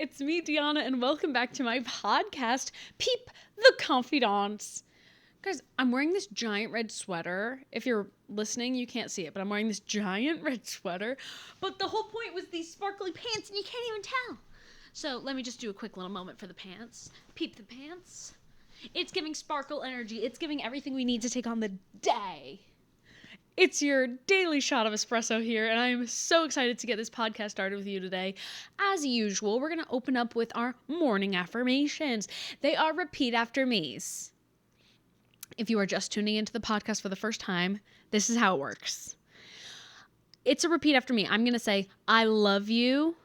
it's me, Deanna, and welcome back to my podcast, PEEP, the Confidants. Guys, I'm wearing this giant red sweater. If you're listening, you can't see it, but I'm wearing this giant red sweater. But the whole point was these sparkly pants, and you can't even tell. So let me just do a quick little moment for the pants. PEEP the pants. It's giving sparkle energy. It's giving everything we need to take on the day. It's your daily shot of espresso here, and I am so excited to get this podcast started with you today. As usual, we're going to open up with our morning affirmations. They are repeat after me's. If you are just tuning into the podcast for the first time, this is how it works. It's a repeat after me. I'm going to say, I love you,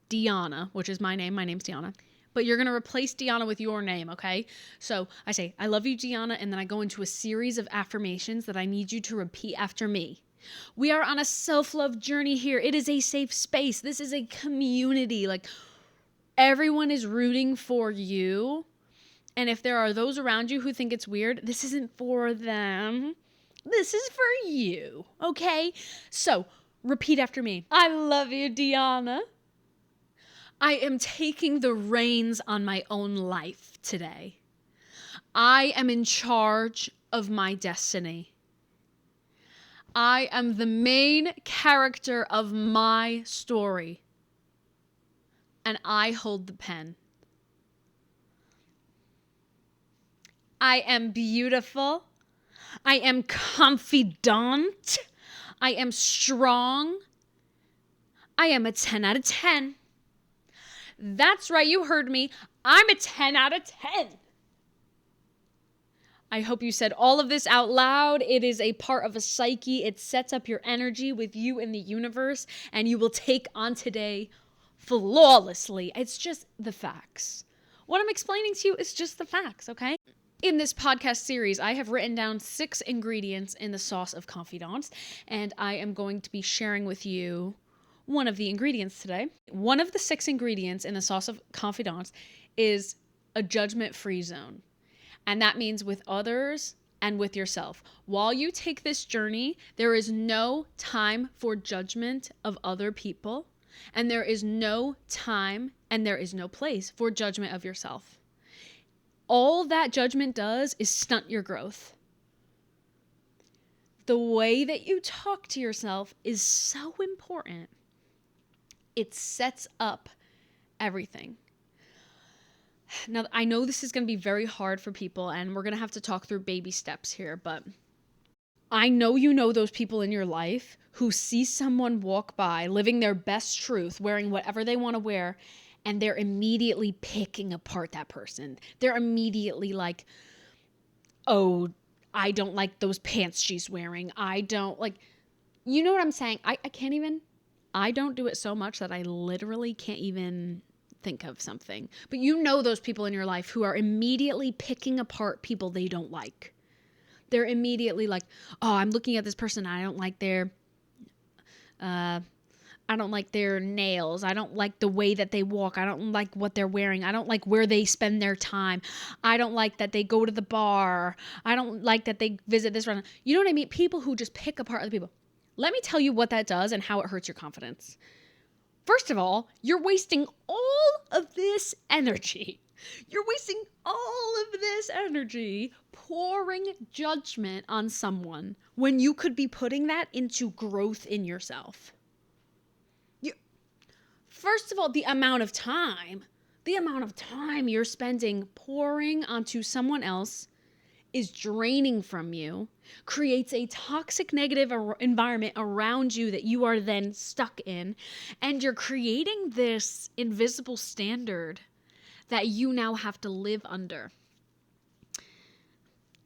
Deanna, which is my name. My name's Deanna. But you're going to replace Deanna with your name, okay? So I say, I love you, Deanna, and then I go into a series of affirmations that I need you to repeat after me. We are on a self-love journey here. It is a safe space. This is a community. Like, everyone is rooting for you. And if there are those around you who think it's weird, this isn't for them. This is for you, okay? So repeat after me. I love you, Deanna. I am taking the reins on my own life today. I am in charge of my destiny. I am the main character of my story. And I hold the pen. I am beautiful. I am confident. I am strong. I am a 10 out of 10. That's right, you heard me. I'm a 10 out of 10. I hope you said all of this out loud. It is a part of a psyche. It sets up your energy with you in the universe, and you will take on today flawlessly. It's just the facts. What I'm explaining to you is just the facts, okay? In this podcast series, I have written down 6 ingredients in the sauce of confidence, and I am going to be sharing with you one of the ingredients today. One of the 6 ingredients in the sauce of confidence is a judgment-free zone. And that means with others and with yourself. While you take this journey, there is no time for judgment of other people, and there is no time and there is no place for judgment of yourself. All that judgment does is stunt your growth. The way that you talk to yourself is so important. It sets up everything. Now, I know this is going to be very hard for people, and we're going to have to talk through baby steps here, but I know you know those people in your life who see someone walk by living their best truth, wearing whatever they want to wear, and they're immediately picking apart that person. They're immediately like, oh, I don't like those pants she's wearing. I don't like, you know what I'm saying? I don't do it so much that I literally can't even think of something. But you know those people in your life who are immediately picking apart people they don't like. They're immediately like, oh, I'm looking at this person. I don't like their nails. I don't like the way that they walk. I don't like what they're wearing. I don't like where they spend their time. I don't like that they go to the bar. I don't like that they visit this restaurant. You know what I mean? People who just pick apart other people. Let me tell you what that does and how it hurts your confidence. First of all, you're wasting all of this energy. You're wasting all of this energy pouring judgment on someone when you could be putting that into growth in yourself. First of all, the amount of time you're spending pouring onto someone else is draining from you, creates a toxic negative environment around you that you are then stuck in, and you're creating this invisible standard that you now have to live under.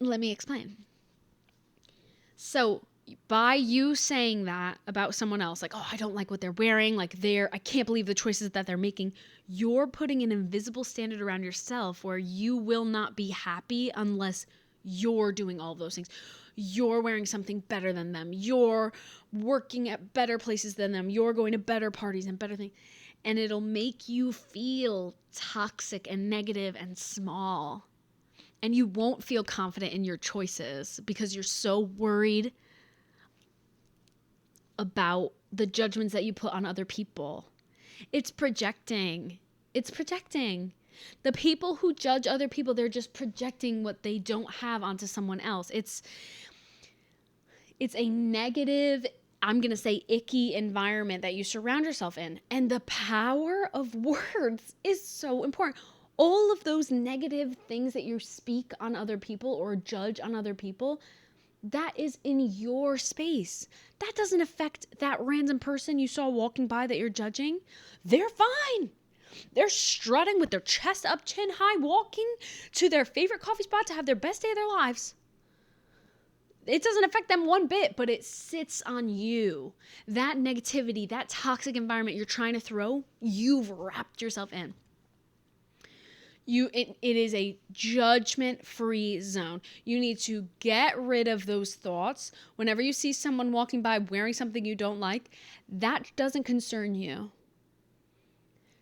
Let me explain. So by you saying that about someone else, like, oh, I don't like what they're wearing, like I can't believe the choices that they're making, you're putting an invisible standard around yourself where you will not be happy unless you're doing all of those things. You're wearing something better than them. You're working at better places than them. You're going to better parties and better things. And it'll make you feel toxic and negative and small. And you won't feel confident in your choices because you're so worried about the judgments that you put on other people. It's projecting. It's projecting. The people who judge other people, they're just projecting what they don't have onto someone else. It's a negative, I'm going to say icky environment that you surround yourself in. And the power of words is so important. All of those negative things that you speak on other people or judge on other people, that is in your space. That doesn't affect that random person you saw walking by that you're judging. They're fine. They're strutting with their chest up, chin high, walking to their favorite coffee spot to have their best day of their lives. It doesn't affect them one bit, but it sits on you. That negativity, that toxic environment you're trying to throw, you've wrapped yourself in. It is a judgment-free zone. You need to get rid of those thoughts. Whenever you see someone walking by wearing something you don't like, that doesn't concern you.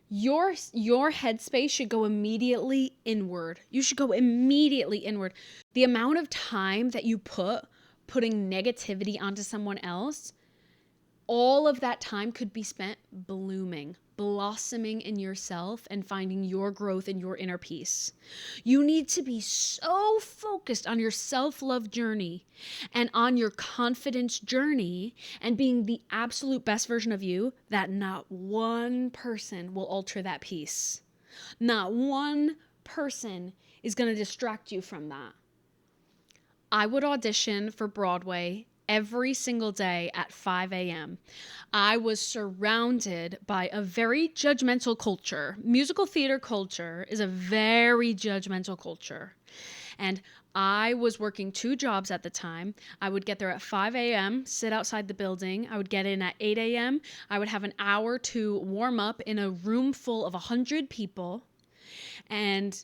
Your headspace should go immediately inward. You should go immediately inward. The amount of time that you putting negativity onto someone else, all of that time could be spent blooming, blossoming in yourself and finding your growth and your inner peace. You need to be so focused on your self-love journey and on your confidence journey and being the absolute best version of you that not one person will alter that peace. Not one person is going to distract you from that. I would audition for Broadway every single day at 5 a.m. I was surrounded by a very judgmental culture. Musical theater culture is a very judgmental culture. And I was working 2 jobs at the time. I would get there at 5 a.m., sit outside the building. I would get in at 8 a.m. I would have an hour to warm up in a room full of 100 people and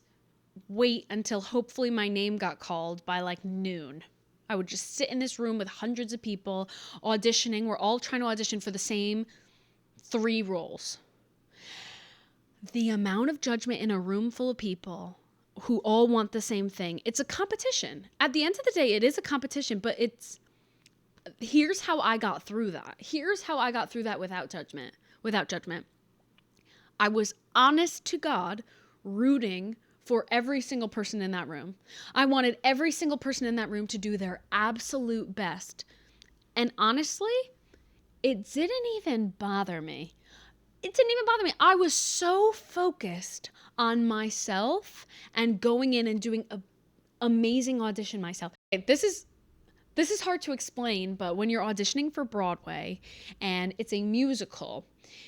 wait until hopefully my name got called by like noon. I would just sit in this room with hundreds of people auditioning. We're all trying to audition for the same 3 roles. The amount of judgment in a room full of people who all want the same thing. It's a competition. At the end of the day, it is a competition, but here's how I got through that. Here's how I got through that without judgment. I was honest to God, rooting for every single person in that room. I wanted every single person in that room to do their absolute best. And honestly, it didn't even bother me. I was so focused on myself and going in and doing an amazing audition myself. This is hard to explain, but when you're auditioning for Broadway and it's a musical,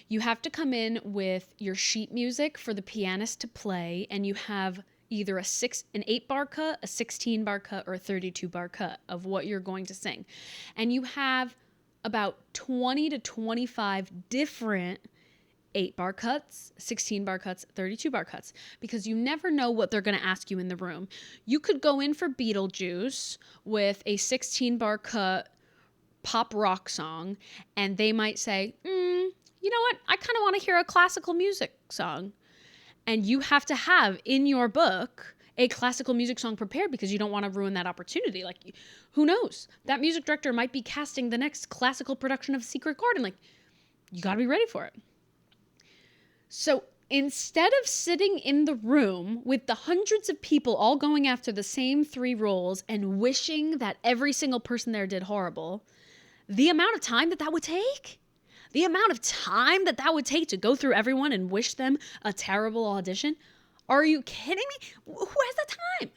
you have to come in with your sheet music for the pianist to play, and you have either an 8-bar cut, a 16-bar cut, or a 32-bar cut of what you're going to sing. And you have about 20 to 25 different 8-bar cuts, 16-bar cuts, 32-bar cuts, because you never know what they're going to ask you in the room. You could go in for Beetlejuice with a 16-bar cut pop rock song, and they might say, you know what? I kind of want to hear a classical music song. And you have to have in your book a classical music song prepared because you don't want to ruin that opportunity. Like, who knows? That music director might be casting the next classical production of Secret Garden. Like, you got to be ready for it. So instead of sitting in the room with the hundreds of people all going after the same 3 roles and wishing that every single person there did horrible, the amount of time that would take, to go through everyone and wish them a terrible audition. Are you kidding me? Who has the time?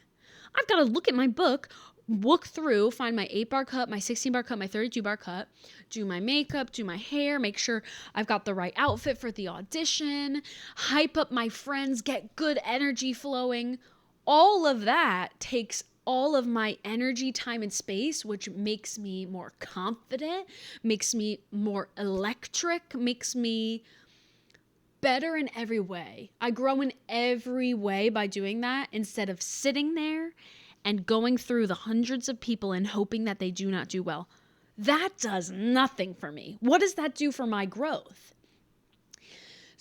I've got to look at my book, look through, find my 8-bar cut, my 16-bar cut, my 32-bar cut, do my makeup, do my hair, make sure I've got the right outfit for the audition, hype up my friends, get good energy flowing. All of that takes all of my energy, time, and space, which makes me more confident, makes me more electric, makes me better in every way. I grow in every way by doing that instead of sitting there and going through the hundreds of people and hoping that they do not do well. That does nothing for me. What does that do for my growth?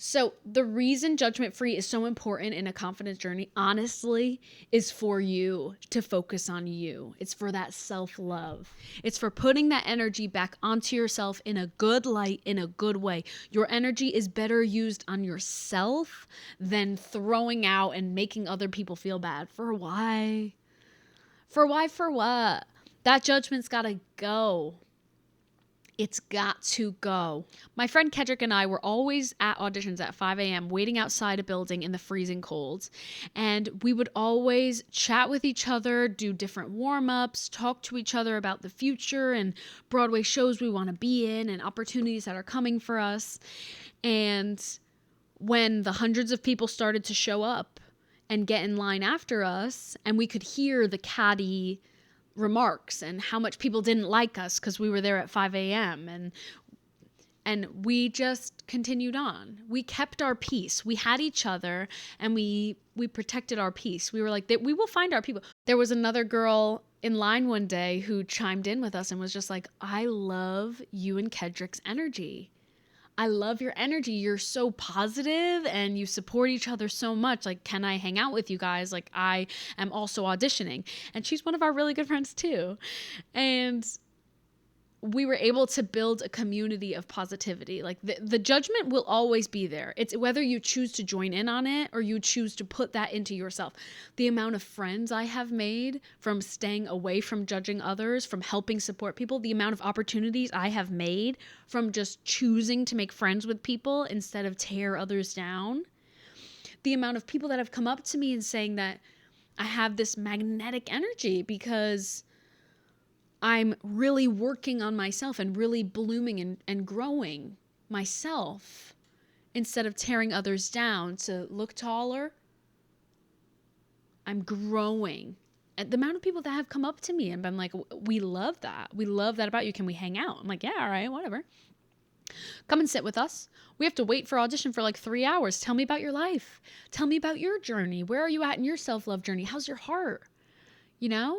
So the reason judgment free is so important in a confidence journey, honestly, is for you to focus on you. It's for that self-love. It's for putting that energy back onto yourself in a good light, in a good way. Your energy is better used on yourself than throwing out and making other people feel bad. For why? For why? For what? That judgment's gotta go. It's got to go. My friend Kedrick and I were always at auditions at 5 a.m. waiting outside a building in the freezing cold. And we would always chat with each other, do different warm-ups, talk to each other about the future and Broadway shows we want to be in and opportunities that are coming for us. And when the hundreds of people started to show up and get in line after us, and we could hear the catty remarks and how much people didn't like us because we were there at 5 a.m. and we just continued on. We kept our peace. We had each other and we protected our peace. We were like, we will find our people. There was another girl in line one day who chimed in with us and was just like, I love you and Kedrick's energy. I love your energy. You're so positive and you support each other so much. Like, can I hang out with you guys? Like, I am also auditioning. And she's one of our really good friends too. And we were able to build a community of positivity. Like the judgment will always be there. It's whether you choose to join in on it or you choose to put that into yourself. The amount of friends I have made from staying away from judging others, from helping support people, the amount of opportunities I have made from just choosing to make friends with people instead of tear others down. The amount of people that have come up to me and saying that I have this magnetic energy because I'm really working on myself and really blooming and growing myself instead of tearing others down to look taller. I'm growing. And the amount of people that have come up to me and been like, we love that. We love that about you. Can we hang out? I'm like, yeah, all right, whatever. Come and sit with us. We have to wait for audition for like 3 hours. Tell me about your life. Tell me about your journey. Where are you at in your self-love journey? How's your heart? You know?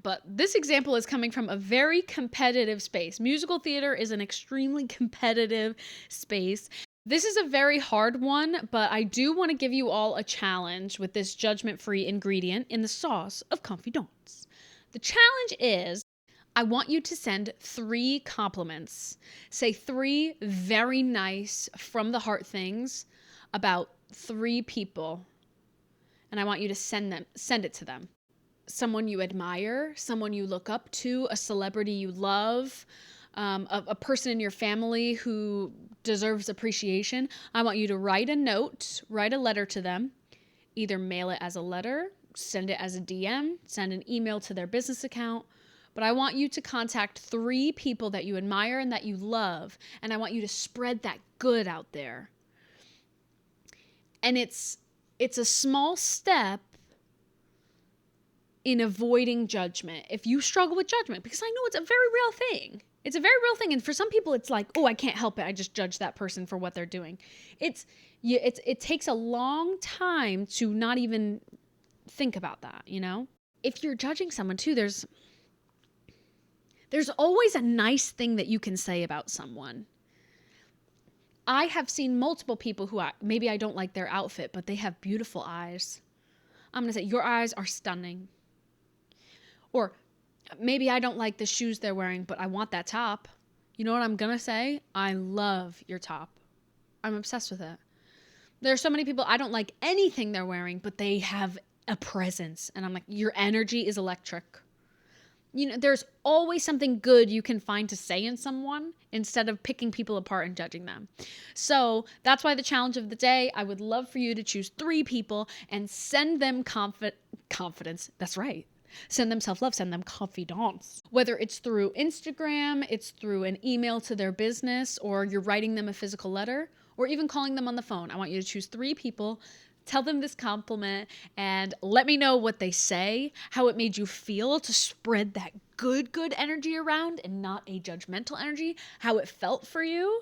But this example is coming from a very competitive space. Musical theater is an extremely competitive space. This is a very hard one, but I do want to give you all a challenge with this judgment-free ingredient in the sauce of confidence. The challenge is, I want you to send 3 compliments. Say 3 very nice, from the heart things about 3 people. And I want you to send it to them. Someone you admire, someone you look up to, a celebrity you love, a person in your family who deserves appreciation. I want you to write a note, write a letter to them, either mail it as a letter, send it as a DM, send an email to their business account. But I want you to contact 3 people that you admire and that you love, and I want you to spread that good out there. And it's a small step in avoiding judgment. If you struggle with judgment, because I know it's a very real thing. It's a very real thing. And for some people, it's like, oh, I can't help it. I just judge that person for what they're doing. It takes a long time to not even think about that, you know? If you're judging someone too, there's always a nice thing that you can say about someone. I have seen multiple people who maybe I don't like their outfit, but they have beautiful eyes. I'm going to say, your eyes are stunning. Or maybe I don't like the shoes they're wearing, but I want that top. You know what I'm going to say? I love your top. I'm obsessed with it. There are so many people, I don't like anything they're wearing, but they have a presence. And I'm like, your energy is electric. You know, there's always something good you can find to say in someone instead of picking people apart and judging them. So that's why the challenge of the day, I would love for you to choose 3 people and send them confidence. That's right. Send them self-love, send them confidence. Whether it's through Instagram, it's through an email to their business, or you're writing them a physical letter, or even calling them on the phone. I want you to choose 3 people, tell them this compliment, and let me know what they say, how it made you feel to spread that good energy around and not a judgmental energy, how it felt for you,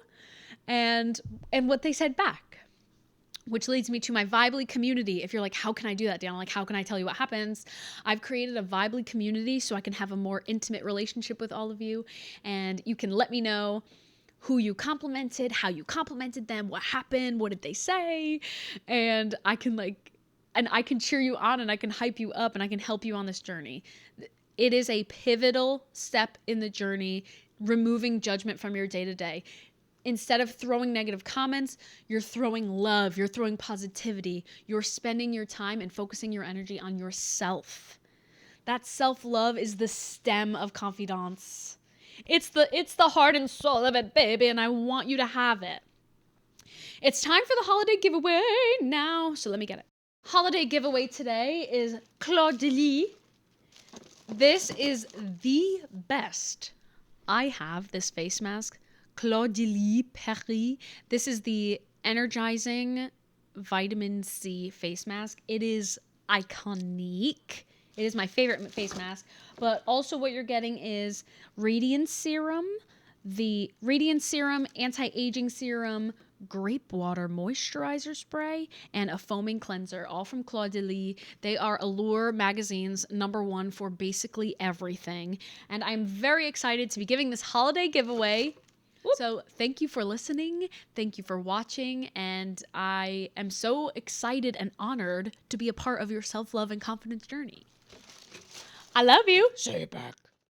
and what they said back. Which leads me to my Vibely community. If you're like, how can I do that, Dan? Like, how can I tell you what happens? I've created a Vibely community so I can have a more intimate relationship with all of you. And you can let me know who you complimented, how you complimented them, what happened, what did they say, and I can cheer you on and I can hype you up and I can help you on this journey. It is a pivotal step in the journey, removing judgment from your day-to-day. Instead of throwing negative comments, you're throwing love, you're throwing positivity, you're spending your time and focusing your energy on yourself. That self-love is the stem of confidence. It's the heart and soul of it, baby, and I want you to have it. It's time for the holiday giveaway now, so let me get it. Holiday giveaway today is Claude Delis. This is the best. I have this face mask, Claude Delis Paris. This is the energizing vitamin C face mask. It is iconic. It is my favorite face mask. But also what you're getting is Radiance Serum, the Radiance Serum, Anti-Aging Serum, Grape Water Moisturizer Spray, and a Foaming Cleanser, all from Claude Delis. They are Allure Magazine's #1 for basically everything. And I'm very excited to be giving this holiday giveaway. So thank you for listening. Thank you for watching. And I am so excited and honored to be a part of your self-love and confidence journey. I love you. Say it back.